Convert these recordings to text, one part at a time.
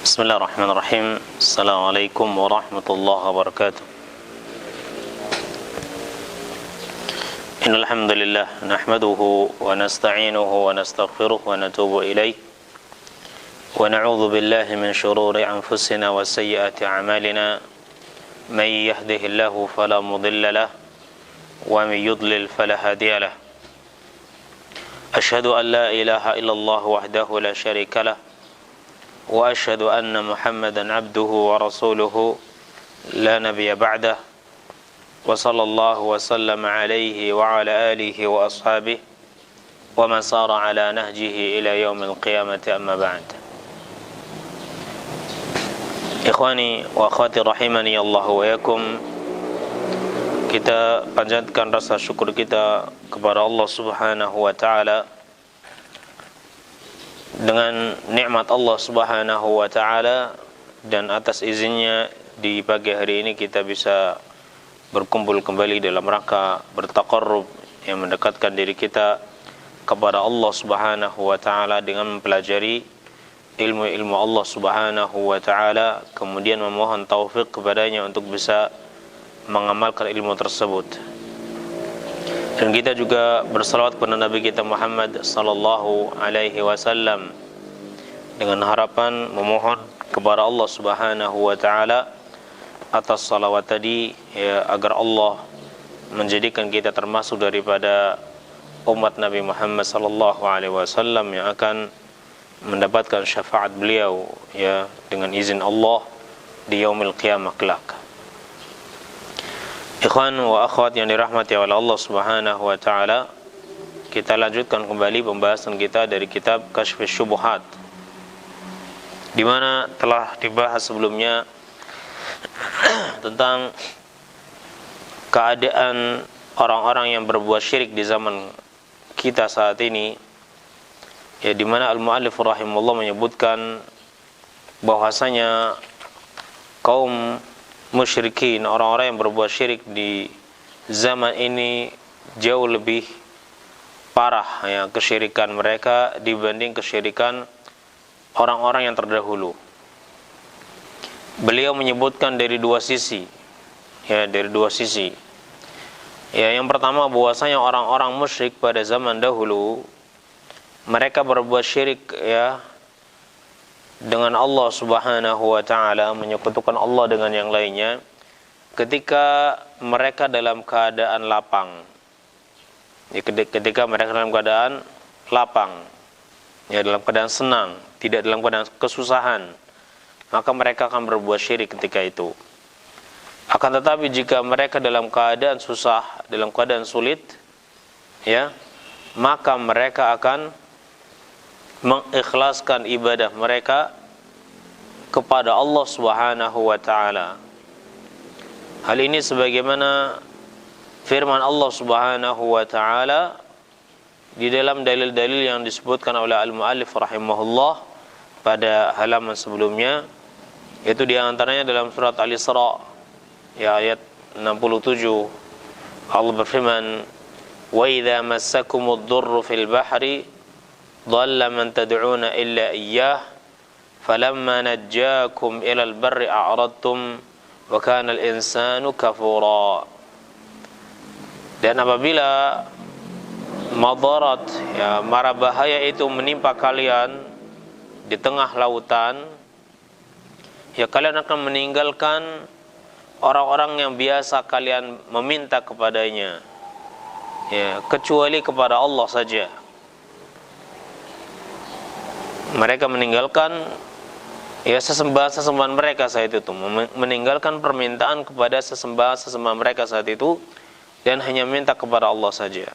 Bismillahirrahmanirrahim. Assalamualaikum warahmatullahi wabarakatuh. Innal hamdalillah nahmaduhu wa nasta'inuhu wa nastaghfiruh wa natubu ilayh wa na'udzu billahi min shururi anfusina wa sayyiati a'malina may yahdihillahu fala mudilla lahu wa may yudlil fala hadiya lahu. Asyhadu an la ilaha illallah wahdahu la syarika lahu wa asyhadu anna Muhammadan abduhu wa rasuluhu la nabiyya ba'dah wa sallallahu wa sallama alaihi wa ala alihi wa ashabihi wa man sara ala nahjihi ila yaumil qiyamati amma ba'd. Ikhwani wa akhwati rahimani Allah wa yakum, kita panjatkan rasa syukur kita kepada Allah Subhanahu wa taala dengan nikmat Allah Subhanahu wa taala, dan atas izinnya di pagi hari ini kita bisa berkumpul kembali dalam rangka bertaqarrub yang mendekatkan diri kita kepada Allah Subhanahu wa taala dengan mempelajari ilmu-ilmu Allah Subhanahu wa taala, kemudian memohon taufik kepadanya untuk bisa mengamalkan ilmu tersebut. Dan kita juga bersalawat kepada Nabi kita Muhammad sallallahu alaihi wasallam dengan harapan memohon kepada Allah Subhanahu wa taala atas salawat tadi, ya, agar Allah menjadikan kita termasuk daripada umat Nabi Muhammad sallallahu alaihi wasallam yang akan mendapatkan syafaat beliau, ya, dengan izin Allah di yaumil qiyamah kelak. Ikhwan wa akhwat yang dirahmati oleh Allah Subhanahu wa taala, kita lanjutkan kembali pembahasan kita dari kitab Kasyfus Syubuhat, di mana telah dibahas sebelumnya tentang keadaan orang-orang yang berbuat syirik di zaman kita saat ini, ya, di mana al-muallif rahimahullah menyebutkan bahwasanya kaum musyrikin, orang-orang yang berbuat syirik di zaman ini jauh lebih parah, ya, kesyirikan mereka dibanding kesyirikan orang-orang yang terdahulu. Beliau menyebutkan dari dua sisi, ya, dari dua sisi. Ya, yang pertama bahwasanya orang-orang musyrik pada zaman dahulu mereka berbuat syirik, ya, dengan Allah Subhanahu wa taala, menyekutukan Allah dengan yang lainnya ketika mereka dalam keadaan lapang. Ya, ketika mereka dalam keadaan lapang, ya, dalam keadaan senang, tidak dalam keadaan kesusahan, maka mereka akan berbuat syirik ketika itu. Akan tetapi jika mereka dalam keadaan susah, dalam keadaan sulit, ya, maka mereka akan mengikhlaskan ibadah mereka kepada Allah Subhanahu wa taala. Hal ini sebagaimana firman Allah Subhanahu wa taala di dalam dalil-dalil yang disebutkan oleh al-muallif rahimahullah pada halaman sebelumnya, yaitu di antaranya dalam surat Al-Isra, ya, ayat 67, Allah berfirman, "Wa idza massakumud durru fil bahri dhalla man tad'una illa iyyah falamma najjakum ilal barri a'radtum wa kana al-insanu kafura." Dan apabila madarat, ya, mara bahaya itu menimpa kalian di tengah lautan, ya, kalian akan meninggalkan orang-orang yang biasa kalian meminta kepadanya, ya, kecuali kepada Allah saja. Mereka meninggalkan, ya, sesembahan-sesembahan mereka saat itu, meninggalkan permintaan kepada sesembahan mereka saat itu dan hanya minta kepada Allah saja.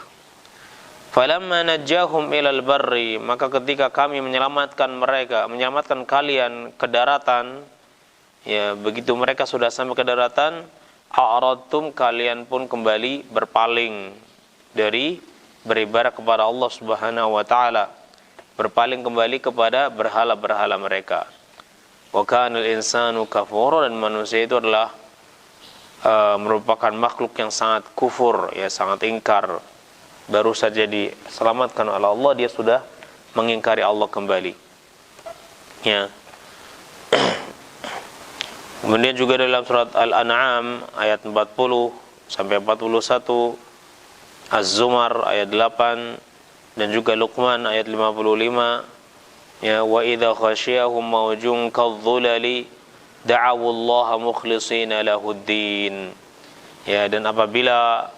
Falamma najjahum ilal barri, maka ketika kami menyelamatkan mereka, menyelamatkan kalian ke daratan, ya, begitu mereka sudah sampai ke daratan, a'radtum, kalian pun kembali berpaling dari beribadah kepada Allah Subhanahu wa taala, berpaling kembali kepada berhala-berhala mereka. Wa kana al-insanu kafura, dan manusia itu adalah merupakan makhluk yang sangat kufur, ya, sangat ingkar. Baru saja diselamatkan oleh Allah, dia sudah mengingkari Allah kembali. Ya. Kemudian juga dalam surat Al-An'am ayat 40 sampai 41, Az-Zumar ayat 8, dan juga Luqman ayat 55, ya, wa idza khasyahum mawjun kadh-dhulali da'awu Allah mukhlishina lahuddin. Ya, dan apabila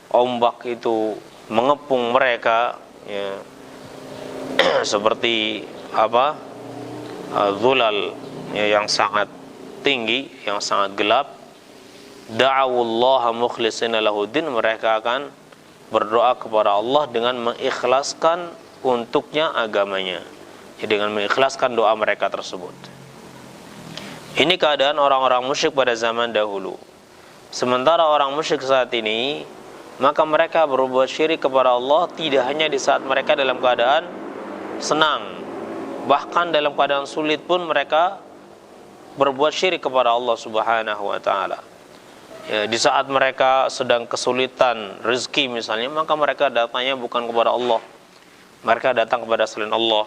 ombak itu mengepung mereka, ya, seperti apa? Dhulal, ya, yang sangat tinggi, yang sangat gelap, da'awullaha mukhlishina lahuddin, mereka akan berdoa kepada Allah dengan mengikhlaskan untuknya agamanya, ya, dengan mengikhlaskan doa mereka tersebut. Ini keadaan orang-orang musyrik pada zaman dahulu. Sementara orang musyrik saat ini, maka mereka berbuat syirik kepada Allah tidak hanya di saat mereka dalam keadaan senang, bahkan dalam keadaan sulit pun mereka berbuat syirik kepada Allah Subhanahu wa ta'ala. Ya, di saat mereka sedang kesulitan rezeki misalnya, maka mereka datangnya bukan kepada Allah, mereka datang kepada selain Allah.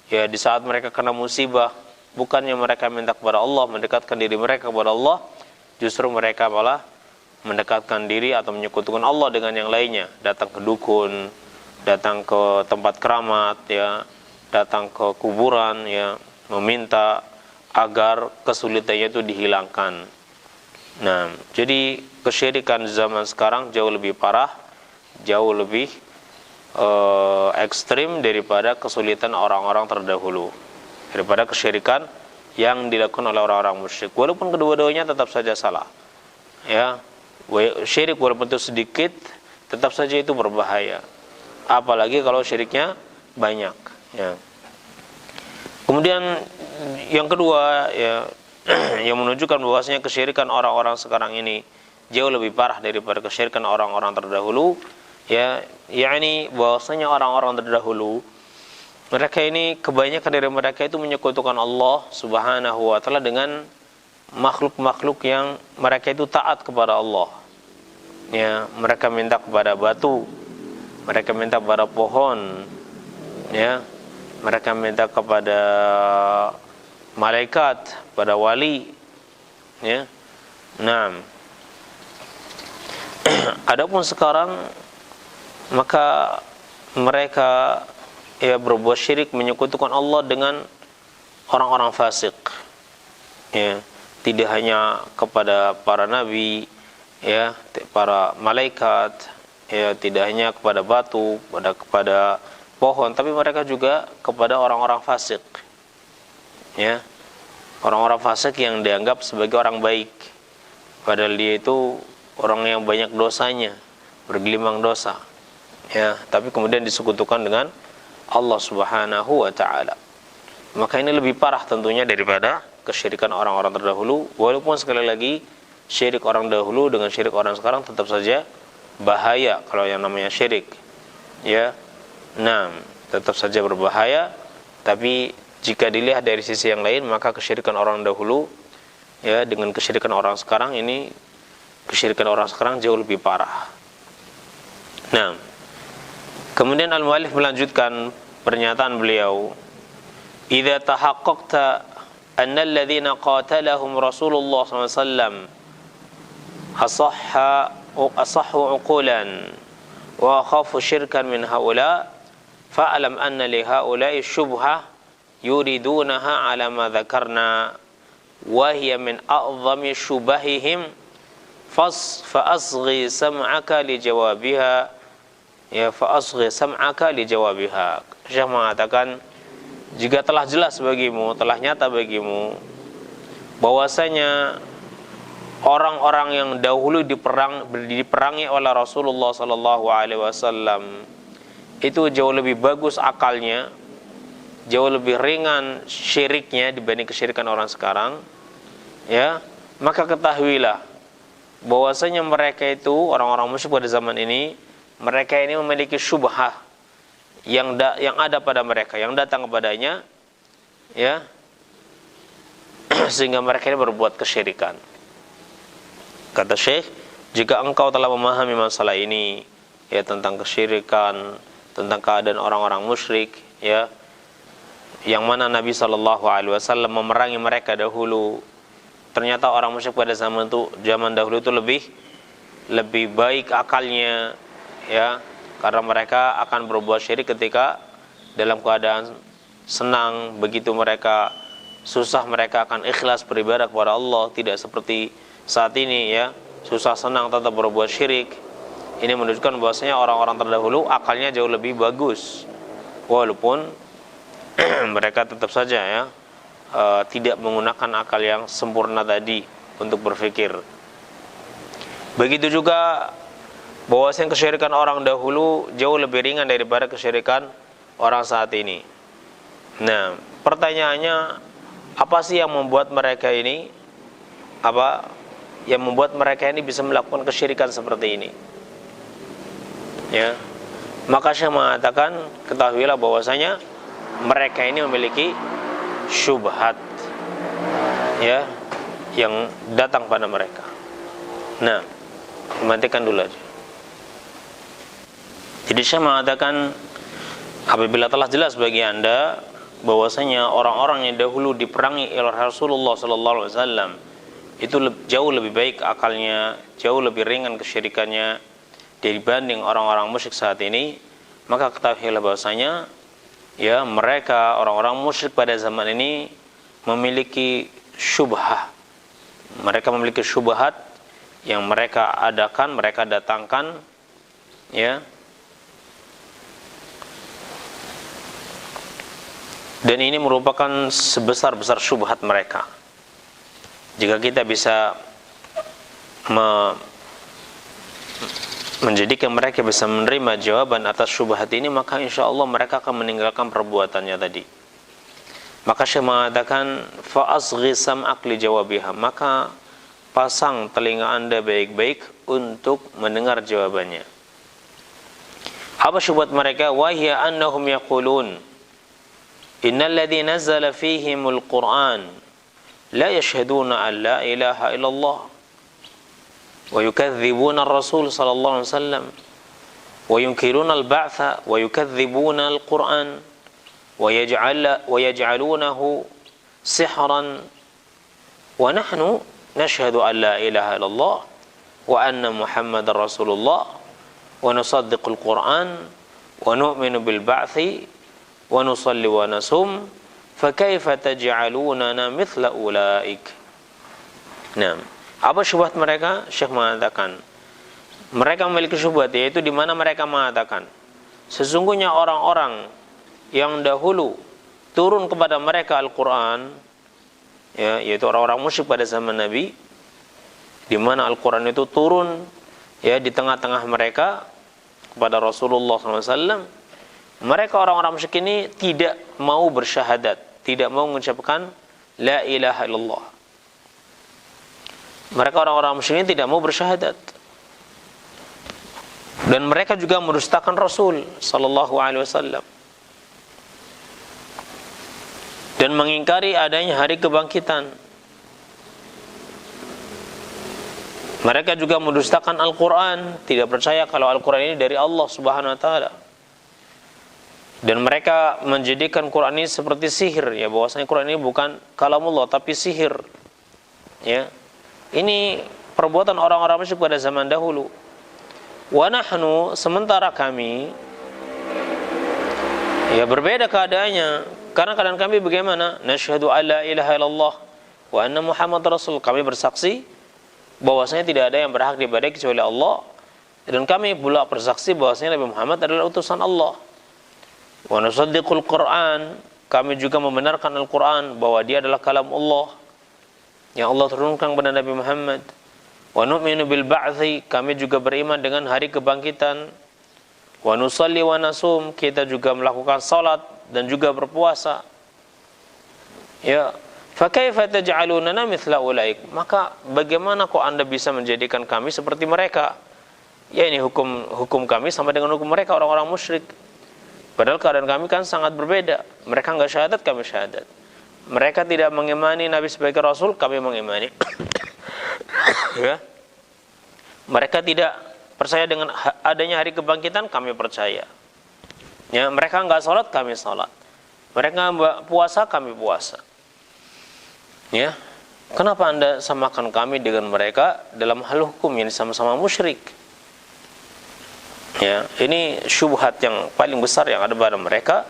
Ya, di saat mereka kena musibah, bukannya mereka minta kepada Allah, mendekatkan diri mereka kepada Allah, justru mereka malah mendekatkan diri atau menyekutukan Allah dengan yang lainnya, datang ke dukun, datang ke tempat keramat, ya, datang ke kuburan, ya, meminta agar kesulitannya itu dihilangkan. Nah, jadi kesyirikan zaman sekarang jauh lebih parah, jauh lebih ekstrim daripada kesulitan orang-orang terdahulu, daripada kesyirikan yang dilakukan oleh orang-orang musyrik. Walaupun kedua-duanya tetap saja salah, ya, syirik walaupun itu sedikit, tetap saja itu berbahaya. Apalagi kalau syiriknya banyak, ya. Kemudian yang kedua, ya, yang menunjukkan bahwasanya kesyirikan orang-orang sekarang ini jauh lebih parah daripada kesyirikan orang-orang terdahulu, ya, yakni bahwasanya orang-orang terdahulu mereka ini, kebanyakan dari mereka itu menyekutukan Allah Subhanahu wa ta'ala dengan makhluk-makhluk yang mereka itu taat kepada Allah. Ya, mereka minta kepada batu, mereka minta kepada pohon, ya, mereka minta kepada malaikat, pada wali, ya. Nah, adapun sekarang maka mereka, ya, berbuat syirik, menyekutukan Allah dengan orang-orang fasik, ya, tidak hanya kepada para nabi, ya, para malaikat, ya, tidak hanya kepada batu, kepada pohon, tapi mereka juga kepada orang-orang fasik, ya, orang-orang fasik yang dianggap sebagai orang baik, padahal dia itu orang yang banyak dosanya, bergelimang dosa, ya, tapi kemudian disekutukan dengan Allah Subhanahu wa ta'ala. Maka ini lebih parah tentunya daripada kesyirikan orang-orang terdahulu. Walaupun sekali lagi syirik orang dahulu dengan syirik orang sekarang tetap saja bahaya kalau yang namanya syirik, ya. Nah, tetap saja berbahaya. Tapi jika dilihat dari sisi yang lain, maka kesyirikan orang dahulu, ya, dengan kesyirikan orang sekarang ini, kesyirikan orang sekarang jauh lebih parah. Nah, kemudian al-muallif melanjutkan pernyataan beliau, idza tahaqqaqta anna alladhina qatalahum Rasulullah SAW asahhu uqulan wa khafu syirkan min haula fa'lam anna li haula'i syubhah yuridunaha ala ma dzakarna wa hiya min a'zami syubahihim fa asghi sam'aka li jawabiha, ya, fa asghi sam'aka li jawabiha. Syekh mengatakan, jika telah jelas bagimu, telah nyata bagimu bahwasanya orang-orang yang dahulu diperangi oleh Rasulullah sallallahu alaihi wasallam itu jauh lebih bagus akalnya, jauh lebih ringan syiriknya dibanding kesyirikan orang sekarang, ya, maka ketahuilah bahwasanya mereka itu, orang-orang musyrik pada zaman ini, mereka ini memiliki syubhah yang ada pada mereka, yang datang kepadanya, ya, sehingga mereka ini berbuat kesyirikan. Kata Syekh, jika engkau telah memahami masalah ini, ya, tentang kesyirikan, tentang keadaan orang-orang musyrik, ya, yang mana Nabi SAW memerangi mereka dahulu, ternyata orang musyrik pada zaman dahulu itu lebih baik akalnya, ya, karena mereka akan berbuat syirik ketika dalam keadaan senang. Begitu mereka susah, mereka akan ikhlas beribadah kepada Allah, tidak seperti saat ini, ya, susah senang tetap berbuat syirik. Ini menunjukkan bahwasanya orang-orang terdahulu akalnya jauh lebih bagus, walaupun mereka tetap saja, ya, tidak menggunakan akal yang sempurna tadi untuk berpikir. Begitu juga bahwasanya kesyirikan orang dahulu jauh lebih ringan daripada kesyirikan orang saat ini. Nah, pertanyaannya, apa sih yang membuat mereka ini bisa melakukan kesyirikan seperti ini? Ya, maka Syekh mengatakan, ketahuilah bahwasanya mereka ini memiliki syubhat, ya, yang datang pada mereka. Nah, matikan dulu aja. Jadi Syekh mengatakan, apabila telah jelas bagi anda bahwasanya orang-orang yang dahulu diperangi oleh Rasulullah sallallahu alaihi wasallam itu jauh lebih baik akalnya, jauh lebih ringan kesyirikannya dibanding orang-orang musyrik saat ini, maka ketahuilah bahwasanya, ya, mereka orang-orang musyrik pada zaman ini memiliki syubhah. Mereka memiliki syubhat yang mereka adakan, mereka datangkan, ya. Dan ini merupakan sebesar-besar syubhat mereka. Jika kita bisa menjadikan mereka bisa menerima jawaban atas syubhat ini, maka insya Allah mereka akan meninggalkan perbuatannya tadi. Maka Syekh mengatakan, fa'asghi sam'ak li jawabiha, maka pasang telinga anda baik-baik untuk mendengar jawabannya. Apa syubhat mereka? Wa hiya annahum yaqulun innal ladzi nazzala fihimul Qur'an la yashhaduna an la ilaha illallah wa yukadzibuna ar-rasul sallallahu alaihi wasallam wa yunkiruna al-ba'tha wa yukadzibuna al-Qur'an wa yaj'alunahu sihran wa nahnu nashhadu an la ilaha illallah wa anna muhammadar rasulullah wa nusaddiqul Qur'an wa nu'minu bil ba'thi wa nusalli wa nasum fa kaifa taj'alunana mithla ulaik. Nah, apa syubhat mereka? Syekh mengatakan, mereka memiliki syubhat, yaitu di mana mereka mengatakan sesungguhnya orang-orang yang dahulu turun kepada mereka Al-Quran, ya, yaitu orang-orang musyrik pada zaman Nabi, di mana Al-Quran itu turun, ya, di tengah-tengah mereka kepada Rasulullah SAW. Mereka orang-orang musyrik ini tidak mau bersyahadat, tidak mau mengucapkan la ilaha illallah. Mereka orang-orang musyrik ini tidak mau bersyahadat, dan mereka juga mendustakan Rasul sallallahu alaihi wasallam dan mengingkari adanya hari kebangkitan. Mereka juga mendustakan Al-Quran, tidak percaya kalau Al-Quran ini dari Allah Subhanahu wa Ta'ala. Dan mereka menjadikan Quran ini seperti sihir, ya, bahwasanya Quran ini bukan kalamullah tapi sihir, ya. Ini perbuatan orang-orang musyrik pada zaman dahulu. Wa nahnu, sementara kami, ya, berbeda keadaannya. Karena keadaan kami bagaimana? Nasyhadu alla ilaha illallah wa anna Muhammad Rasul. Kami bersaksi bahwasanya tidak ada yang berhak diibadahi kecuali Allah, dan kami pula bersaksi bahwasanya Nabi Muhammad adalah utusan Allah. Wa nusaddiqul Qur'an, kami juga membenarkan Al-Quran bahwa dia adalah kalam Allah yang Allah turunkan kepada Nabi Muhammad. Wa nu'minu bil ba'thi, kami juga beriman dengan hari kebangkitan. Wa nusalli wa nasum, kita juga melakukan salat dan juga berpuasa. Ya, fa kaifa taj'alunana mithla ulaik, maka bagaimana kok Anda bisa menjadikan kami seperti mereka? Ya, ini hukum kami sama dengan hukum mereka orang-orang musyrik. Padahal keadaan kami kan sangat berbeda. Mereka enggak syahadat, kami syahadat. Mereka tidak mengimani Nabi sebagai Rasul, kami mengimani. Ya. Mereka tidak percaya dengan adanya hari kebangkitan, kami percaya. Ya, mereka enggak salat, kami salat. Mereka enggak puasa, kami puasa. Ya. Kenapa Anda samakan kami dengan mereka dalam hal hukum yang sama-sama musyrik? Ya, ini syubhat yang paling besar yang ada pada mereka.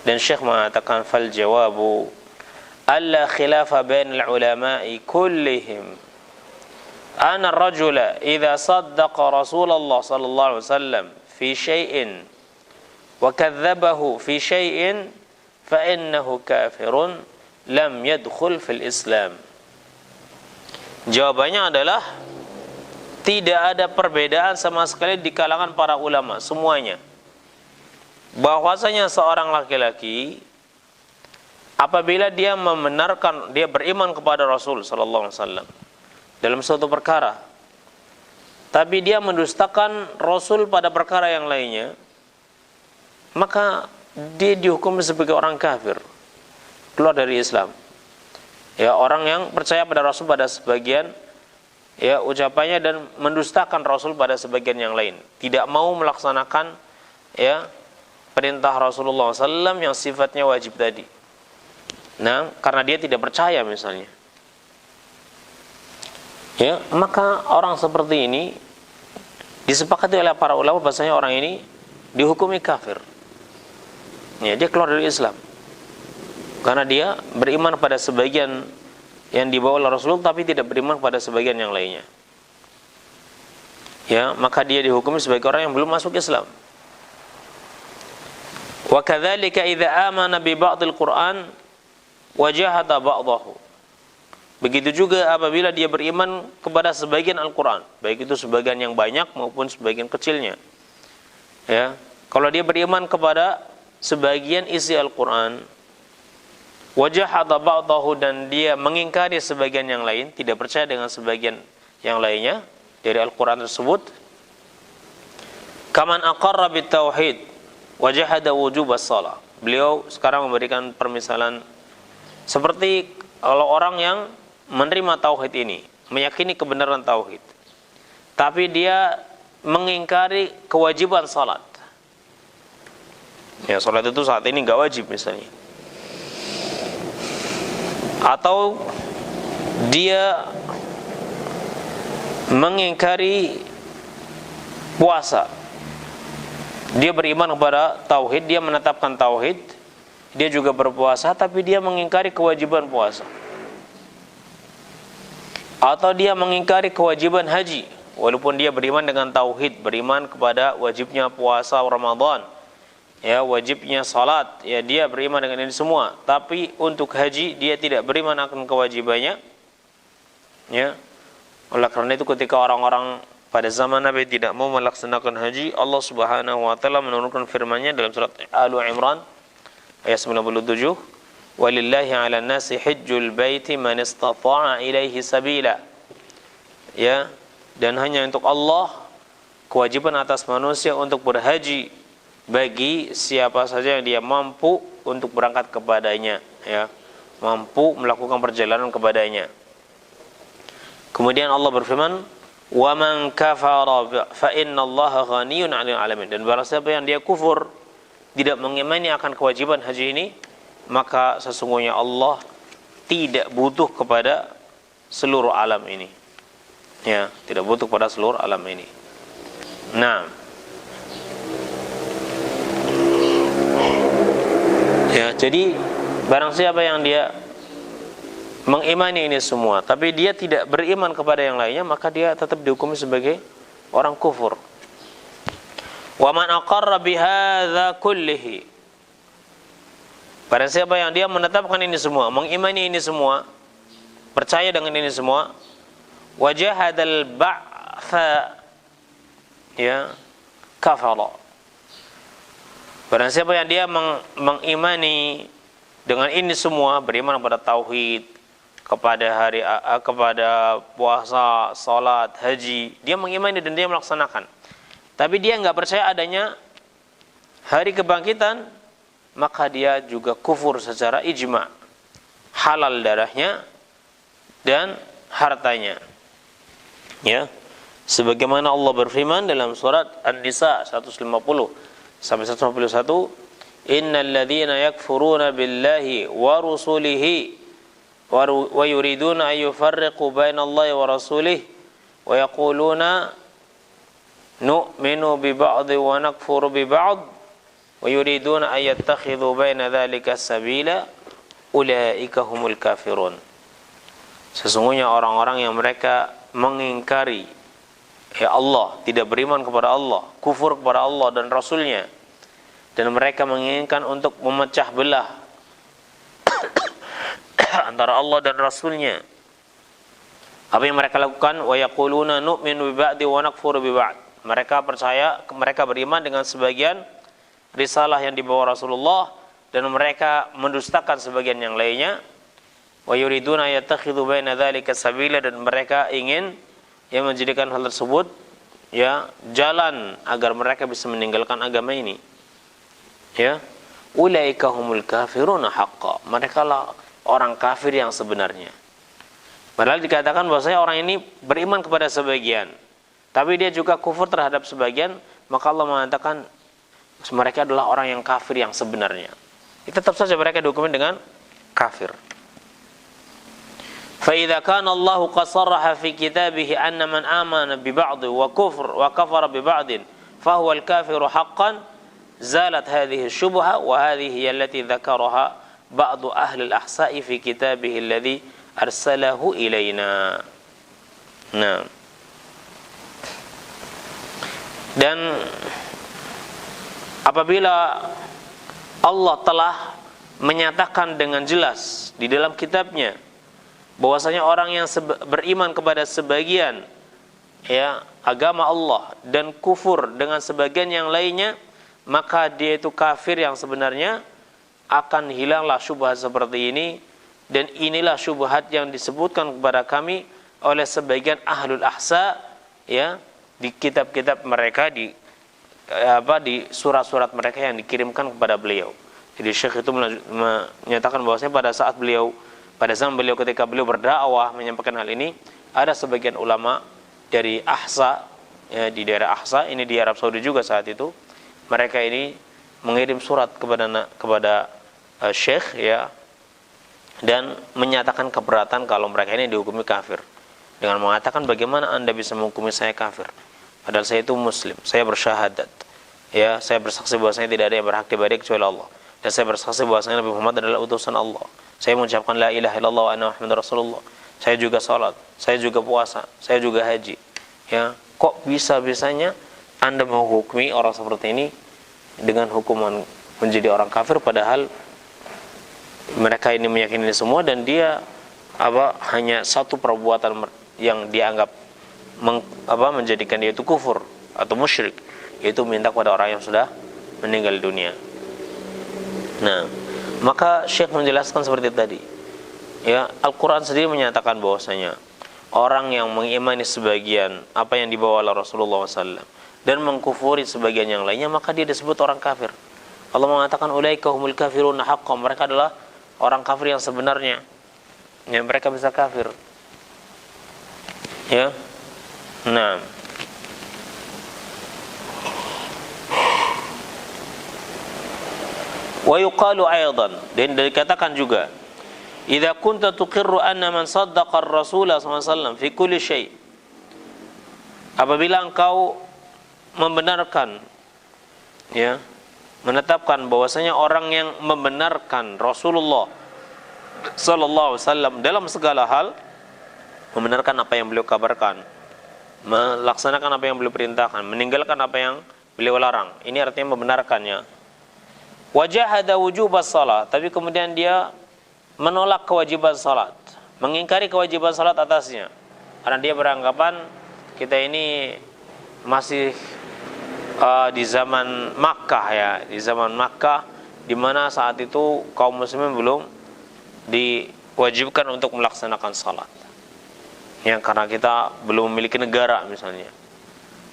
Dan Syekh mengatakan fal jawabu alla khilafa bainal ulama'i kullihim anna ar-rajula idza saddaqa Rasulullah sallallahu alaihi wasallam fi syai'in wa kadzdzabahu fi syai'in fa innahu kafirun lam yadkhul fil Islam. Jawabannya adalah tidak ada perbedaan sama sekali di kalangan para ulama semuanya, bahwasanya seorang laki-laki apabila dia membenarkan, dia beriman kepada Rasul sallallahu alaihi wasallam dalam suatu perkara, tapi dia mendustakan Rasul pada perkara yang lainnya, maka dia dihukum sebagai orang kafir, keluar dari Islam. Ya, orang yang percaya pada Rasul pada sebagian ya ucapannya dan mendustakan Rasul pada sebagian yang lain, tidak mau melaksanakan ya perintah Rasulullah SAW yang sifatnya wajib tadi. Nah, karena dia tidak percaya misalnya, ya, maka orang seperti ini disepakati oleh para ulama bahasanya orang ini dihukumi kafir. Ya, dia keluar dari Islam karena dia beriman pada sebagian yang dibawa oleh Rasulullah tapi tidak beriman pada sebagian yang lainnya. Ya, maka dia dihukumi sebagai orang yang belum masuk Islam. Wa kadzalika idza amana bi ba'dil Qur'an wa jahada ba'dahu. Begitu juga apabila dia beriman kepada sebagian Al-Qur'an, baik itu sebagian yang banyak maupun sebagian kecilnya. Ya, kalau dia beriman kepada sebagian isi Al-Qur'an, wa jahada ba'dahu, dan dia mengingkari sebagian yang lain, tidak percaya dengan sebagian yang lainnya dari Al-Qur'an tersebut, kaman aqarra bit tauhid wa jahada wujubas shalah. Beliau sekarang memberikan permisalan seperti kalau orang yang menerima tauhid ini, meyakini kebenaran tauhid, tapi dia mengingkari kewajiban salat. Ya, salat itu saat ini enggak wajib misalnya. Atau dia mengingkari puasa. Dia beriman kepada tauhid, dia menetapkan tauhid, dia juga berpuasa, tapi dia mengingkari kewajiban puasa. Atau dia mengingkari kewajiban haji, walaupun dia beriman dengan tauhid, beriman kepada wajibnya puasa Ramadan, ya, wajibnya salat, ya, dia beriman dengan ini semua, tapi untuk haji dia tidak beriman akan kewajibannya. Ya, oleh karena itu ketika orang-orang pada zaman Nabi tidak mau melaksanakan haji, Allah Subhanahu wa taala menurunkan firman-Nya dalam surat Al-Imran ayat 97, walillahi 'alan nasi hajjul baiti man istata'a ilaihi sabila. Ya, dan hanya untuk Allah kewajiban atas manusia untuk berhaji bagi siapa saja yang dia mampu untuk berangkat kepadanya, ya, mampu melakukan perjalanan kepadanya. Kemudian Allah berfirman, wa man kafara fa innallaha ghaniyun 'anil 'alamin. Dan barang siapa yang dia kufur, tidak mengimani akan kewajiban haji ini, maka sesungguhnya Allah tidak butuh kepada seluruh alam ini. Ya, tidak butuh kepada seluruh alam ini. Nah, ya, jadi barang siapa yang dia mengimani ini semua, tapi dia tidak beriman kepada yang lainnya, maka dia tetap dihukumi sebagai orang kufur. Wa man aqarra bihadza kullihi. Barang siapa yang dia menetapkan ini semua, mengimani ini semua, percaya dengan ini semua, wajahadal ba'tha, ya, kafara. Barang siapa yang dia mengimani dengan ini semua, beriman kepada tauhid, kepada puasa, salat, haji, dia mengimani dan dia melaksanakan, tapi dia enggak percaya adanya hari kebangkitan, maka dia juga kufur secara ijma', halal darahnya dan hartanya. Ya, sebagaimana Allah berfirman dalam surat An-Nisa 150 sampai 151, innal ladzina yakfuruna billahi wa rusulihi wa yuriduna ay yufarriqu bainallahi wa rasulih wa yaquluna nu'minu bi ba'd wa nakfuru bi ba'd wa yuriduna ay yattakhidhu baina dzalika sabila ulaika humul kafirun. Sesungguhnya orang-orang yang mereka mengingkari Allah, tidak beriman kepada Allah, kufur kepada Allah dan Rasulnya, dan mereka menginginkan untuk memecah belah antara Allah dan Rasulnya. Apa yang mereka lakukan? Wa yaquluna nu'minu bi ba'di wa nakfuru bi ba'd. Mereka percaya, mereka beriman dengan sebagian risalah yang dibawa Rasulullah, dan mereka mendustakan sebagian yang lainnya. Wa yuriduna yattakhidhu baina dzalika sabila, dan mereka ingin yang menjadikan hal tersebut jalan agar mereka bisa meninggalkan agama ini. Ulaika humul kafiruna haqqan. Mereka lah orang kafir yang sebenarnya. Padahal dikatakan bahwasanya orang ini beriman kepada sebagian, tapi dia juga kufur terhadap sebagian, maka Allah mengatakan mereka adalah orang yang kafir yang sebenarnya. Tetap saja mereka dihukumi dengan kafir. فَإِذَا كَانَ اللَّهُ قَدْ صَرَّحَ فِي كِتَابِهِ أَنَّ مَنْ آمَنَ بِبَعْضٍ وَكَفَرَ بِبَعْضٍ فَهُوَ الْكَافِرُ حَقًّا زَالَتْ هَذِهِ الشُّبْهَةُ وَهَذِهِ هِيَ الَّتِي ذَكَرَهَا بَعْضُ أَهْلِ الْأَحْصَاءِ فِي كِتَابِهِ الَّذِي أَرْسَلَهُ إِلَيْنَا. Nah, dan apabila Allah telah menyatakan dengan jelas di dalam kitabnya bahwasanya orang yang beriman kepada sebagian agama Allah dan kufur dengan sebagian yang lainnya, maka dia itu kafir yang sebenarnya, akan hilanglah syubhat seperti ini. Dan inilah syubhat yang disebutkan kepada kami oleh sebagian ahlul ahsa di kitab-kitab mereka, di surat-surat mereka yang dikirimkan kepada beliau. Jadi Syekh itu menyatakan bahwasanya pada zaman beliau ketika beliau berdakwah menyampaikan hal ini, ada sebagian ulama dari Ahsa di daerah Ahsa ini di Arab Saudi juga saat itu, mereka ini mengirim surat kepada Syekh dan menyatakan keberatan kalau mereka ini dihukumi kafir, dengan mengatakan bagaimana Anda bisa menghukumi saya kafir padahal saya itu muslim, saya bersyahadat, saya bersaksi bahwasanya tidak ada yang berhak diibadahi kecuali Allah, dan saya bersaksi bahwasanya Nabi Muhammad adalah utusan Allah. Saya mengucapkan la ilaha illallah wa anna Muhammadar Rasulullah. Saya juga salat, saya juga puasa, saya juga haji. Kok bisa-bisanya Anda menghukumi orang seperti ini dengan hukuman menjadi orang kafir, padahal mereka ini meyakini semua, dan dia hanya satu perbuatan yang dianggap menjadikan dia itu kufur atau musyrik, yaitu minta kepada orang yang sudah meninggal dunia. Nah, maka Syekh menjelaskan seperti tadi. Al-Quran sendiri menyatakan bahwasanya orang yang mengimani sebagian apa yang dibawa oleh Rasulullah SAW dan mengkufuri sebagian yang lainnya, maka dia disebut orang kafir. Allah mengatakan ulaika humul kafiruna haqqan. Mereka adalah orang kafir yang sebenarnya. Mereka bisa kafir. Nah, wa yuqalu aidan, dan dikatakan juga, idza kunta tuqirru anna man saddaqa ar-rasul sallallahu alaihi wasallam fi kulli syai', apabila engkau membenarkan menetapkan bahwasanya orang yang membenarkan Rasulullah sallallahu alaihi wasallam dalam segala hal, membenarkan apa yang beliau kabarkan, melaksanakan apa yang beliau perintahkan, meninggalkan apa yang beliau larang, ini artinya membenarkannya. Wajahada wujubas salat, tapi kemudian dia menolak kewajiban salat, mengingkari kewajiban salat atasnya, karena dia beranggapan kita ini masih di zaman Makkah di zaman Makkah, di mana saat itu kaum muslimin belum diwajibkan untuk melaksanakan salat. Karena kita belum memiliki negara, misalnya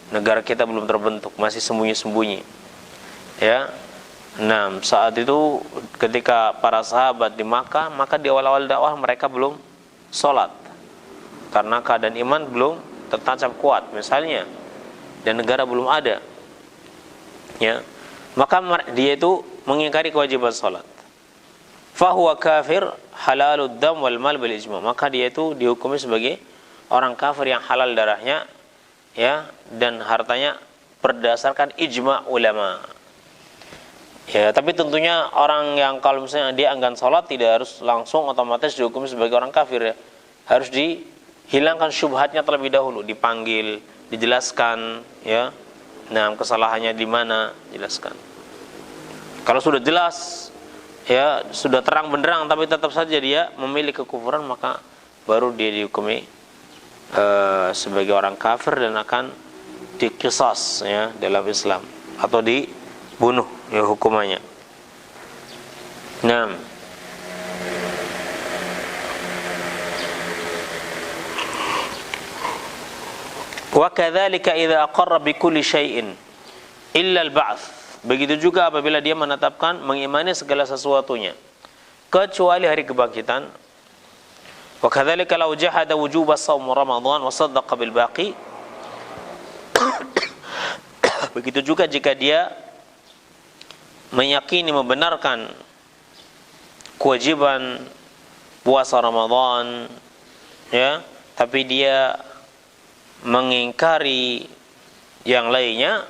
negara kita belum terbentuk, masih sembunyi-sembunyi. Nah, saat itu ketika para sahabat di Makkah, maka di awal-awal dakwah mereka belum sholat karena keadaan iman belum tertancap kuat misalnya, dan negara belum ada. Maka dia itu mengingkari kewajiban sholat. fahuwa kafir halalud dam wal mal bil ijma, maka dia itu dihukumi sebagai orang kafir yang halal darahnya, ya, dan hartanya berdasarkan ijma ulama. Ya, tapi tentunya orang yang kalau misalnya dia enggan sholat tidak harus langsung otomatis dihukumi sebagai orang kafir, ya. Harus dihilangkan syubhatnya terlebih dahulu, dipanggil, dijelaskan, ya. Nah, kesalahannya di mana, jelaskan. Kalau sudah jelas, ya, sudah terang benderang tapi tetap saja dia memilih kekufuran, maka baru dia dihukumi sebagai orang kafir dan akan diqisas, ya, dalam Islam, atau dibunuh, ya, hukumannya. Nah, wa kadzalika idza aqarra bi kulli syai'in illa al-ba'ts. Begitu juga apabila dia menetapkan mengimani segala sesuatunya kecuali hari kebangkitan. Wa kadzalika law jahada wujub shaum Ramadan wa saddaqa bil baqi. Begitu juga jika dia meyakini, membenarkan kewajiban puasa Ramadan, ya, tapi dia mengingkari yang lainnya,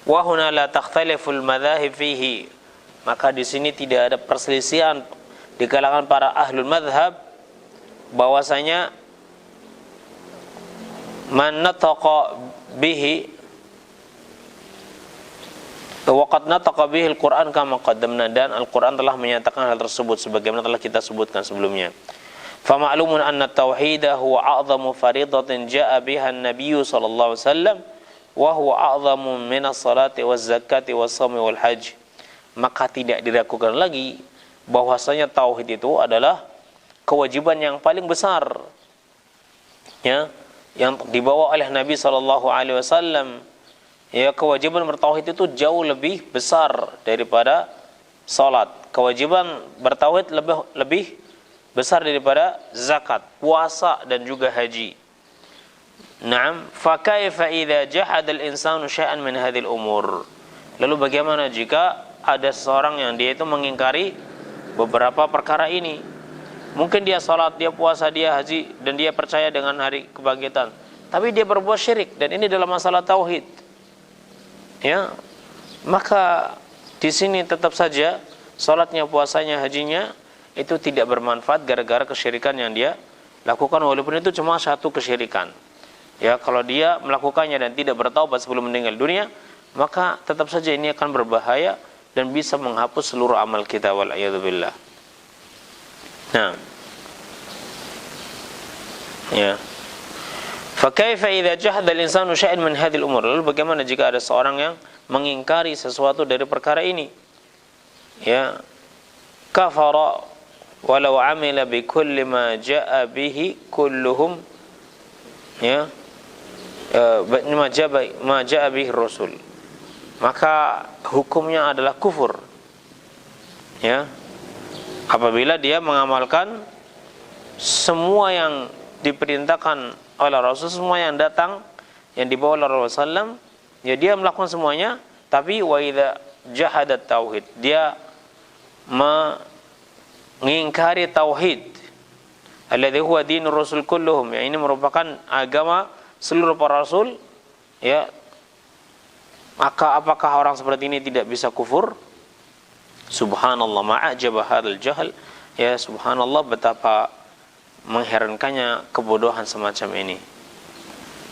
wa huna la takhtaliful madzahib fihi, maka di sini tidak ada perselisihan di kalangan para ahlul madhab bahwasanya man nataqa bihi wa qad nataqa bihi al-Qur'an kama qaddamna, dan Al-Qur'an telah menyatakan hal tersebut sebagaimana telah kita sebutkan sebelumnya. Fa ma'lumun anna at-tauhid huwa a'zamu fariidatin jaa'a biha an-nabiy sallallahu alaihi wasallam wa huwa a'zamu min as-salati waz-zakati was-shaumi wal-hajj. Maka tidak diragukan lagi bahwasanya tauhid itu adalah kewajiban yang paling besar, ya, yang dibawa oleh Nabi sallallahu alaihi wasallam. Ya, kewajiban bertauhid itu jauh lebih besar daripada salat. Kewajiban bertauhid lebih besar daripada zakat, puasa, dan juga haji. Naam, fa kaifa idza jahada al-insanu syai'an min hadhil umur? Lalu bagaimana jika ada seseorang yang dia itu mengingkari beberapa perkara ini? Mungkin dia salat, dia puasa, dia haji, dan dia percaya dengan hari kebangkitan, tapi dia berbuat syirik, dan ini dalam masalah tauhid. Ya, maka di sini tetap saja salatnya, puasanya, hajinya itu tidak bermanfaat gara-gara kesyirikan yang dia lakukan, walaupun itu cuma satu kesyirikan. Ya, kalau dia melakukannya dan tidak bertaubat sebelum meninggal dunia, maka tetap saja ini akan berbahaya dan bisa menghapus seluruh amal kita, wal a'yadzubillah. Nah, ya. Fakaifa idza jahada al-insanu syai'an min hadhil umur? Lalu bagaimana jika ada seorang yang mengingkari sesuatu dari perkara ini? Ya, kafara walau amila bi kulli ma jaa bihi kulluhum, ya, ma jaa bihi rasul. Maka hukumnya adalah kufur. Ya. Apabila dia mengamalkan semua yang diperintahkan oleh Rasul, semua yang datang yang dibawa oleh Rasulullah SAW, ya, dia melakukan semuanya. Tapi wa idza jahadat tauhid, dia mengingkari tauhid, alladzi huwa dinur rasul kulluhum, ya, ini merupakan agama seluruh para rasul, ya, maka apakah orang seperti ini tidak bisa kufur? Subhanallah, ma'ajaba hadzal jahl, ya, subhanallah, betapa mengherankannya kebodohan semacam ini.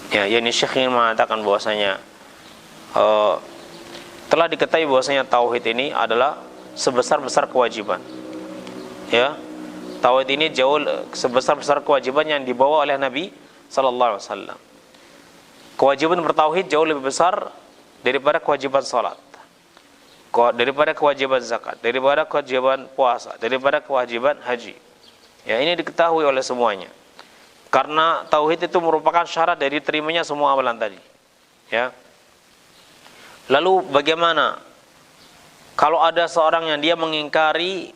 Ya, yakni Syekh ingin mengatakan bahwasanya telah diketahui bahwasanya tauhid ini adalah sebesar-besar kewajiban. Ya, tauhid ini jauh sebesar-besar kewajiban yang dibawa oleh Nabi sallallahu alaihi wasallam. Kewajiban bertauhid jauh lebih besar daripada kewajiban salat, daripada kewajiban zakat, daripada kewajiban puasa, daripada kewajiban haji. Ya, ini diketahui oleh semuanya. Karena tauhid itu merupakan syarat dari terimanya semua amalan tadi. Ya. Lalu bagaimana kalau ada seorang yang dia mengingkari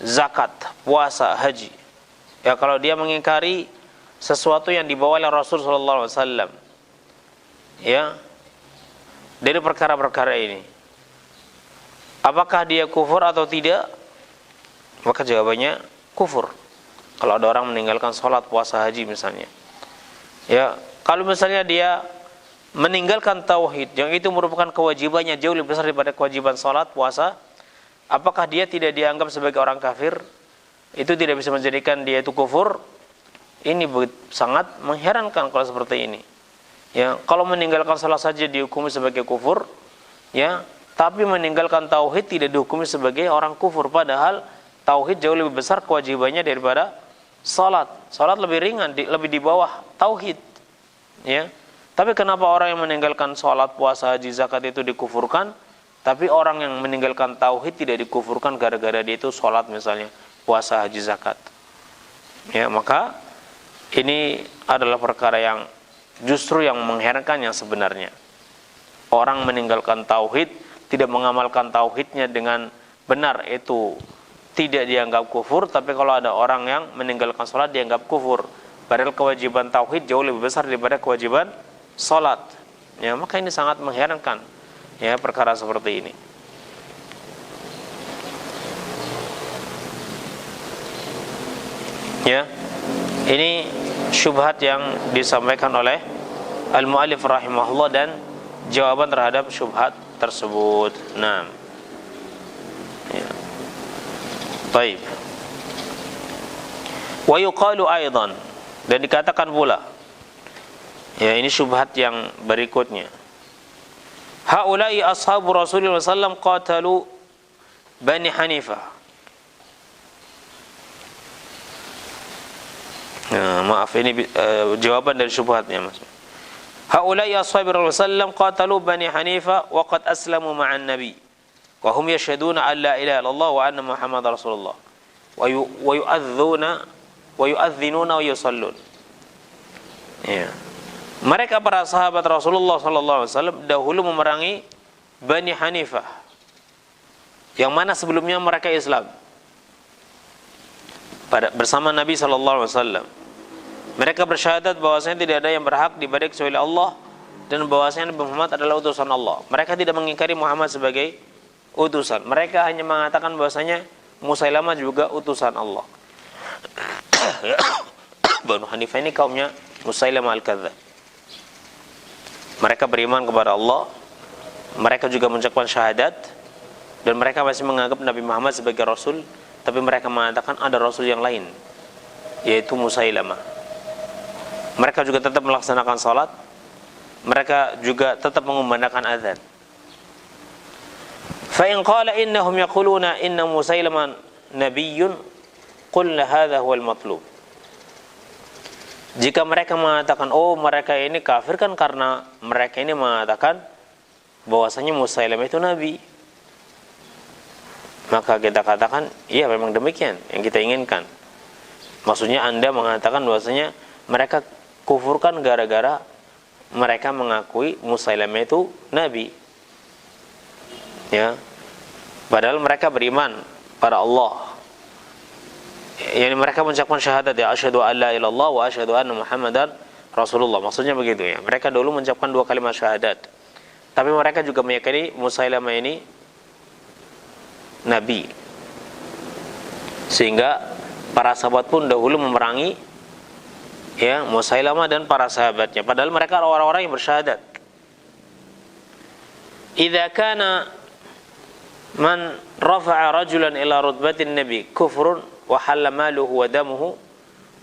zakat, puasa, haji? Ya, kalau dia mengingkari sesuatu yang dibawa oleh Rasul sallallahu alaihi wasallam, ya, dari perkara-perkara ini, apakah dia kufur atau tidak? Maka jawabannya kufur. Kalau ada orang meninggalkan sholat, puasa, haji misalnya. Ya, kalau misalnya dia meninggalkan tauhid, yang itu merupakan kewajibannya jauh lebih besar daripada kewajiban sholat, puasa, apakah dia tidak dianggap sebagai orang kafir? Itu tidak bisa menjadikan dia itu kufur. Ini sangat mengherankan kalau seperti ini. Ya, kalau meninggalkan salah saja dihukumi sebagai kufur, ya, tapi meninggalkan tauhid tidak dihukumi sebagai orang kufur, padahal tauhid jauh lebih besar kewajibannya daripada salat. Salat lebih ringan, lebih di bawah tauhid. Ya. Tapi kenapa orang yang meninggalkan salat, puasa, haji, zakat itu dikufurkan, tapi orang yang meninggalkan tauhid tidak dikufurkan gara-gara dia itu salat misalnya, puasa, haji, zakat. Ya, maka ini adalah perkara yang justru yang mengherankan yang sebenarnya. Orang meninggalkan tauhid, tidak mengamalkan tauhidnya dengan benar, itu tidak dianggap kufur. Tapi kalau ada orang yang meninggalkan sholat dianggap kufur, padahal kewajiban tauhid jauh lebih besar daripada kewajiban sholat. Ya, maka ini sangat mengherankan, ya, perkara seperti ini. Ya, ini syubhat yang disampaikan oleh al-mu'allif rahimahullah dan jawaban terhadap syubhat tersebut. Nah, ya. Baik. Wa yuqalu aidan, dan dikatakan pula, ya, ini syubhat yang berikutnya. Haula'i ashabu Rasulullah sallallahu alaihi wasallam qatalu Bani Hanifah. Nah, maaf, ini jawaban dari syubhatnya, Mas. Haula'i ashabu Rasulullah sallallahu alaihi wasallam qatalu Bani Hanifah wa qad aslamu ma'an nabi wa hum yashhaduna an la ilaha illallah wa anna Muhammadar Rasulullah wa yu'adhdhinuna wa yusallun. Ya. Mereka para sahabat Rasulullah sallallahu alaihi wasallam dahulu memerangi Bani Hanifah, yang mana sebelumnya mereka Islam bersama Nabi sallallahu alaihi wasallam. Mereka bersyahadat bahwasanya tidak ada yang berhak diibadahi kecuali Allah dan bahwasanya Nabi Muhammad adalah utusan Allah. Mereka tidak mengingkari Muhammad sebagai utusan. Mereka hanya mengatakan bahwasanya Musailamah juga utusan Allah. Banu Hanifah ini kaumnya Musailamah al-Kadzdzab. Mereka beriman kepada Allah, mereka juga mengucapkan syahadat, dan mereka masih menganggap Nabi Muhammad sebagai Rasul, tapi mereka mengatakan ada Rasul yang lain, yaitu Musailamah. Mereka juga tetap melaksanakan salat, mereka juga tetap mengumandangkan azan. Fa in qala innahum yaquluna inna Musailamah nabiyyun qulna hadha huwal matlub. Jika mereka mengatakan, oh, mereka ini kafir kan karena mereka ini mengatakan bahwasanya Musailamah itu nabi, maka kita katakan, iya, memang demikian yang kita inginkan. Maksudnya Anda mengatakan bahwasanya mereka kufurkan gara-gara mereka mengakui Musailamah itu nabi. Ya. Padahal mereka beriman pada Allah. Yani mereka mengucapkan syahadat, ya, asyhadu an la ilaha illallah wa asyhadu anna Muhammadan Rasulullah. Maksudnya begitu, ya. Mereka dulu mengucapkan dua kalimat syahadat. Tapi mereka juga meyakini Musailamah ini nabi. Sehingga para sahabat pun dahulu memerangi, ya, Musailamah dan para sahabatnya, padahal mereka orang-orang yang bersyahadat. Idza kana man rafa'a rajulan ila rutbatin nabi kufrun wa halla maluhu wa damuhu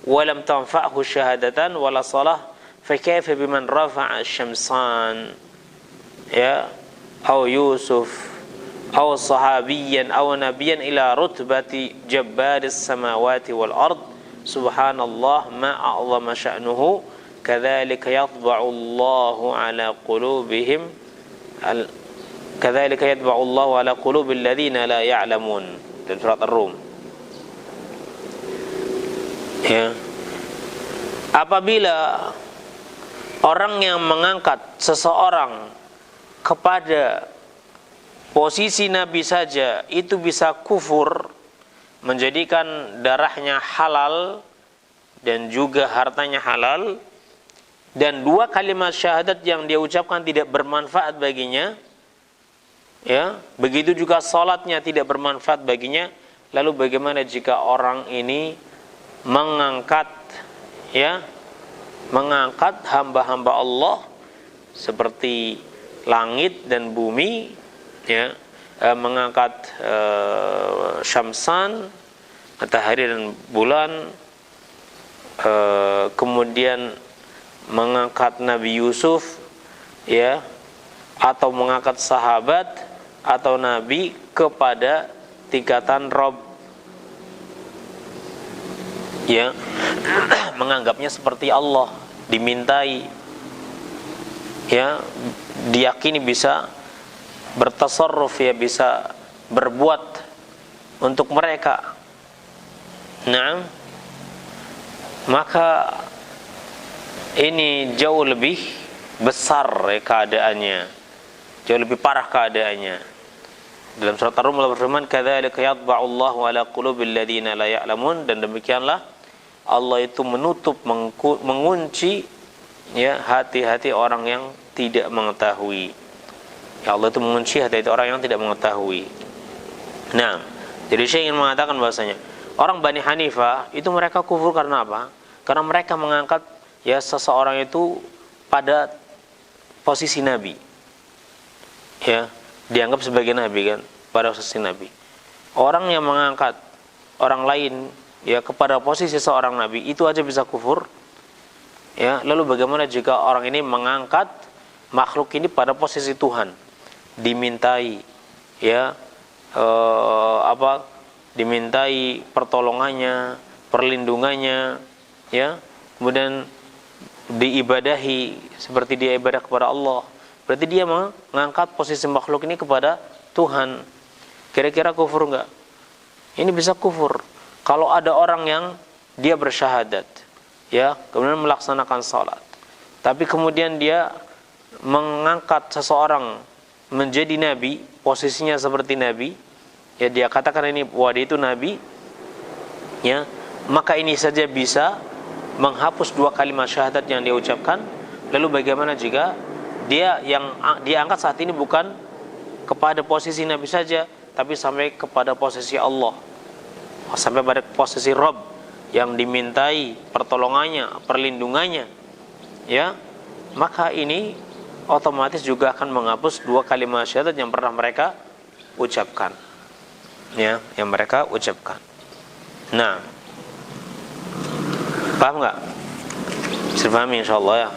wa lam tanfa'hu syahadatan wala salah, fa kayfa biman rafa'a syamsan, ya, aw Yusuf aw sahabiyyan aw nabiyyan ila rutbati jabbaris samawati wal ard, subhanallah ma a'zama sya'nuhu, kadzalika yatba'u Allahu ala qulubihim kadzalika yatba'u Allahu ala qulubil ladzina la ya'lamun. Dalam surat Ar-Rum. Ya. Apabila orang yang mengangkat seseorang kepada posisi nabi saja itu bisa kufur, menjadikan darahnya halal dan juga hartanya halal, dan dua kalimat syahadat yang dia ucapkan tidak bermanfaat baginya, ya, begitu juga salatnya tidak bermanfaat baginya, lalu bagaimana jika orang ini mengangkat hamba-hamba Allah seperti langit dan bumi, mengangkat syamsan, matahari dan bulan, kemudian mengangkat Nabi Yusuf, atau mengangkat sahabat atau nabi kepada tingkatan Rob, menganggapnya seperti Allah, dimintai, diyakini bisa bertasarruf, bisa berbuat untuk mereka. Nah, maka ini jauh lebih besar keadaannya, jauh lebih parah keadaannya. Dalam surat Ar-Rum Allah berfirman, "Kadzalika yatba'u Allahu 'ala qulubil ladzina la ya'lamun," dan demikianlah Allah itu menutup, mengunci hati-hati orang yang tidak mengetahui. Allah itu mengunci hati-hati orang yang tidak mengetahui. Nah, jadi saya ingin mengatakan bahwasanya orang Bani Hanifah itu mereka kufur karena apa? Karena mereka mengangkat seseorang itu pada posisi nabi, dianggap sebagai nabi kan, pada posisi nabi. Orang yang mengangkat orang lain kepada posisi seorang nabi itu aja bisa kufur. Lalu bagaimana jika orang ini mengangkat makhluk ini pada posisi Tuhan, dimintai dimintai pertolongannya, perlindungannya, kemudian diibadahi seperti dia ibadah kepada Allah. Berarti dia mengangkat posisi makhluk ini kepada Tuhan. Kira-kira kufur enggak? Ini bisa kufur. Kalau ada orang yang dia bersyahadat, kemudian melaksanakan salat, tapi kemudian dia mengangkat seseorang menjadi nabi, posisinya seperti nabi, dia katakan ini dia itu nabi, maka ini saja bisa menghapus 2 kalimat syahadat yang dia ucapkan. Lalu bagaimana jika dia yang diangkat saat ini bukan kepada posisi nabi saja, tapi sampai kepada posisi Allah, sampai pada posisi Rabb yang dimintai pertolongannya, perlindungannya, maka ini otomatis juga akan menghapus 2 kalimat syahadat yang pernah mereka ucapkan, yang mereka ucapkan. Nah, paham nggak? Bisa pahami insyaallah ya.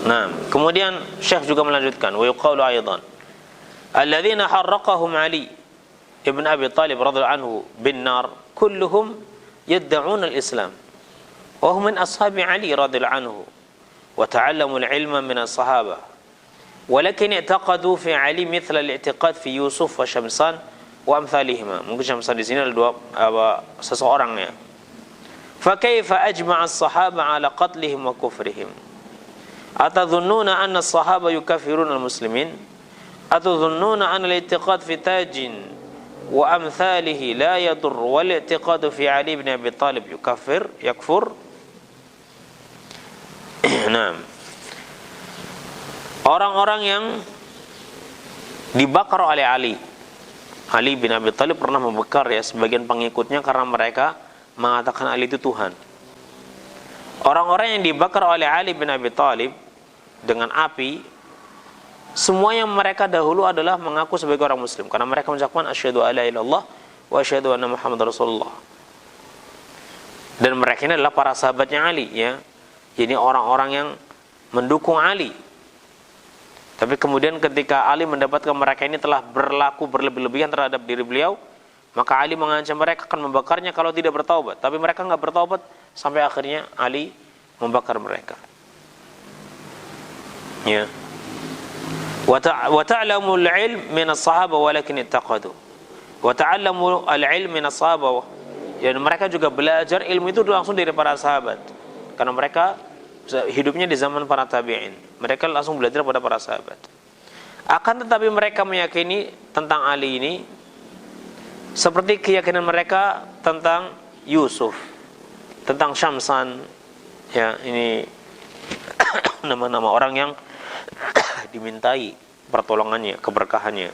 Nah, kemudian Syekh juga melanjutkan, wa yuqalu aidan alladzina harraqahum Ali ibn Abi Talib radhiyallahu anhu bin nar kulluhum yad'un al-islam wa hum min ashabi Ali radhiyallahu anhu wa ta'allamu al-ilma min as-sahabah walakin i'taqadu fi Ali mithla al-i'tiqad fi Yusuf wa Syamsan wa amsalihima. Mungkin Syamsan di sini ada 2 seseorang ya. فكيف أجمع الصحابة على قتلهم وكفرهم أتظنون أن الصحابة يكفرون المسلمين أتظنون أن الاعتقاد في تاج وأمثاله لا يضر والاعتقاد في علي بن أبي طالب يكفر نعم. Orang-orang yang dibakar oleh Ali bin Abi Talib pernah membakar sebagian pengikutnya karena mereka mengatakan Ali itu Tuhan. Orang-orang yang dibakar oleh Ali bin Abi Talib dengan api, semuanya mereka dahulu adalah mengaku sebagai orang muslim karena mereka mengucapkan asyhadu alla ilaha illallah wa asyhadu anna muhammadar rasulullah. Dan mereka ini adalah para sahabatnya Ali, Jadi orang-orang yang mendukung Ali. Tapi kemudian ketika Ali mendapatkan mereka ini telah berlaku berlebih-lebihan terhadap diri beliau, maka Ali mengancam mereka akan membakarnya kalau tidak bertaubat. Tapi mereka enggak bertaubat sampai akhirnya Ali membakar mereka. Wa ta'lamu al-'ilm min as-sahaba walakin ittaqadu. Wa ta'lamu al-'ilm min as-sahaba. Dan mereka juga belajar ilmu itu langsung dari para sahabat. Karena mereka hidupnya di zaman para tabi'in. Mereka langsung belajar pada para sahabat. Akan tetapi mereka meyakini tentang Ali ini seperti keyakinan mereka tentang Yusuf, tentang Syamsan, ini nama-nama orang yang dimintai pertolongannya, keberkahannya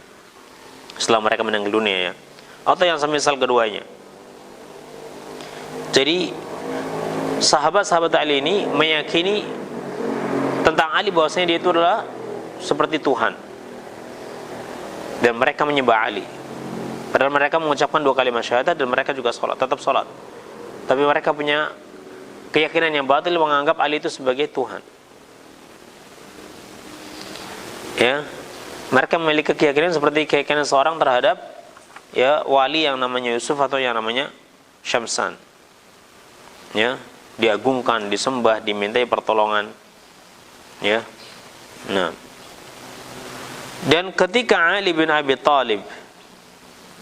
setelah mereka meninggal dunia, atau yang semisal keduanya. Jadi sahabat-sahabat Ali ini meyakini tentang Ali bahwasanya dia itu adalah seperti Tuhan, dan mereka menyembah Ali. Padahal mereka mengucapkan 2 kalimat syahadat dan mereka juga sholat, tetap sholat. Tapi mereka punya keyakinan yang batil, menganggap Ali itu sebagai Tuhan. Ya, mereka memiliki keyakinan seperti keyakinan seorang terhadap ya wali yang namanya Yusuf atau yang namanya Syamsan. Ya, diagungkan, disembah, dimintai pertolongan. Ya. Nah. Dan ketika Ali bin Abi Thalib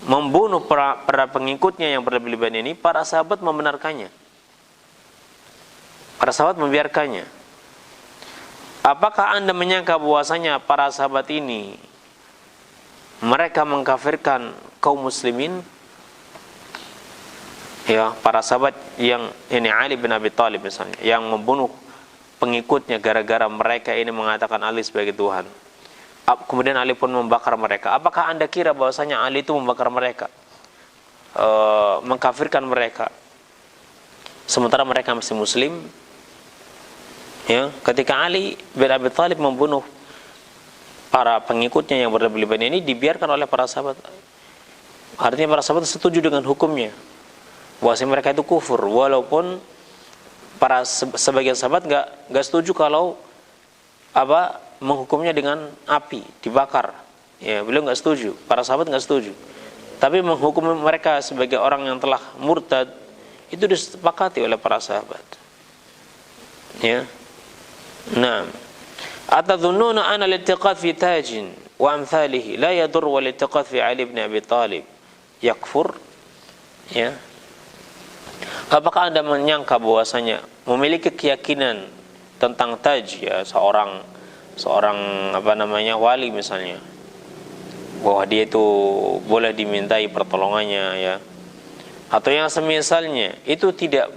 membunuh para pengikutnya yang berlebihan ini, para sahabat membenarkannya. Para sahabat membiarkannya. Apakah Anda menyangka bahwasanya para sahabat ini mereka mengkafirkan kaum muslimin? Ya, para sahabat yang ini Ali bin Abi Thalib misalnya, yang membunuh pengikutnya gara-gara mereka ini mengatakan Ali sebagai Tuhan. Kemudian Ali pun membakar mereka. Apakah Anda kira bahwasanya Ali itu membakar mereka, mengkafirkan mereka, sementara mereka masih muslim? Ya, ketika Ali bin Abi Thalib membunuh para pengikutnya yang berlebihan ini, dibiarkan oleh para sahabat. Artinya para sahabat setuju dengan hukumnya, bahwasanya mereka itu kufur, walaupun para sebagian sahabat nggak setuju kalau menghukumnya dengan api, dibakar. Ya, beliau nggak setuju, para sahabat nggak setuju. Tapi menghukum mereka sebagai orang yang telah murtad itu disepakati oleh para sahabat. Ya. Nah, atadhunnuna ana al-i'tiqad fi tajin wa amthalihi la yadur wal i'tiqad fi Ali bin Abi Thalib yakfur? Ya. Apakah Anda menyangka bahwasanya memiliki keyakinan tentang taj, ya, seorang wali misalnya, bahwa dia itu boleh dimintai pertolongannya, ya, atau yang semisalnya, itu tidak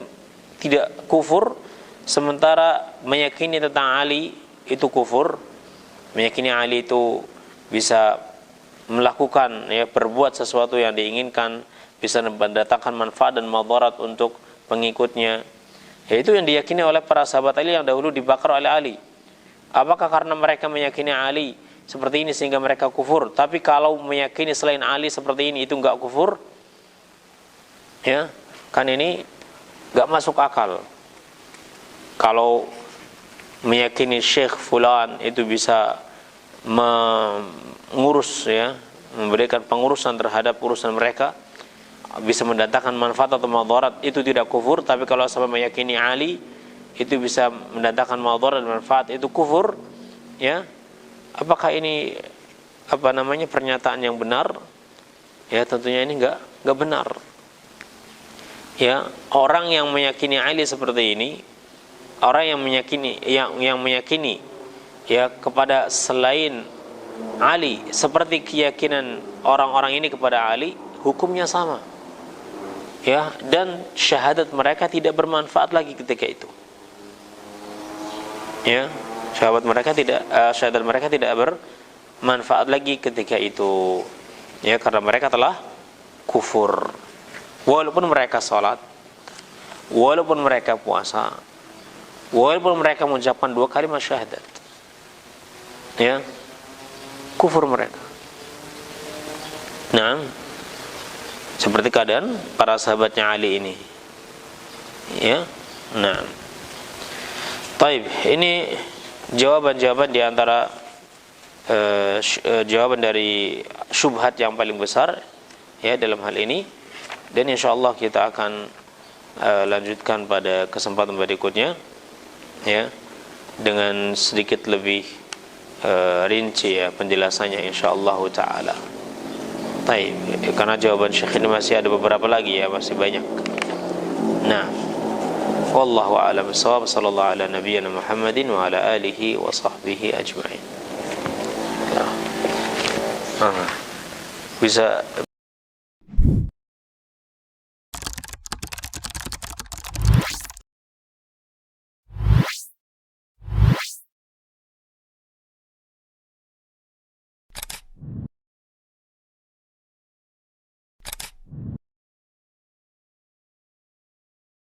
kufur, sementara meyakini tentang Ali itu kufur, meyakini Ali itu bisa melakukan, ya, berbuat sesuatu yang diinginkan, bisa mendatangkan manfaat dan madarat untuk pengikutnya. Yaitu yang diyakini oleh para sahabat Ali yang dahulu dibakar oleh Ali. Apakah karena mereka meyakini Ali seperti ini sehingga mereka kufur? Tapi kalau meyakini selain Ali seperti ini, itu enggak kufur? Ya, kan ini enggak masuk akal. Kalau meyakini Syekh Fulan itu bisa mengurus, ya, memberikan pengurusan terhadap urusan mereka, bisa mendatangkan manfaat atau madarat, itu tidak kufur. Tapi kalau sampai meyakini Ali itu bisa mendatangkan madarat dan manfaat, itu kufur. Ya, apakah ini pernyataan yang benar? Ya, tentunya ini enggak benar. Ya, orang yang meyakini Ali seperti ini, orang yang meyakini ya kepada selain Ali seperti keyakinan orang-orang ini kepada Ali, hukumnya sama. Ya, dan syahadat mereka tidak bermanfaat lagi ketika itu. Ya, syahadat mereka tidak bermanfaat lagi ketika itu. Ya, karena mereka telah kufur. Walaupun mereka salat, walaupun mereka puasa, walaupun mereka mengucapkan 2 kalimat syahadat, ya, kufur mereka. Nah, seperti keadaan para sahabatnya Ali ini. Ya. Nah. Taib, ini jawaban-jawaban di antara jawaban dari syubhat yang paling besar, ya, dalam hal ini. Dan insyaallah kita akan lanjutkan pada kesempatan berikutnya, ya, dengan sedikit lebih rinci, ya, penjelasannya insyaallah taala. Baik, karena jawaban Syekh ini masih ada beberapa lagi, ya, masih banyak. Nah, wallahu a'lam bissawab. Sallallahu ala nabiyyina Muhammadin wa ala alihi wa sahbihi ajma'in. Bisa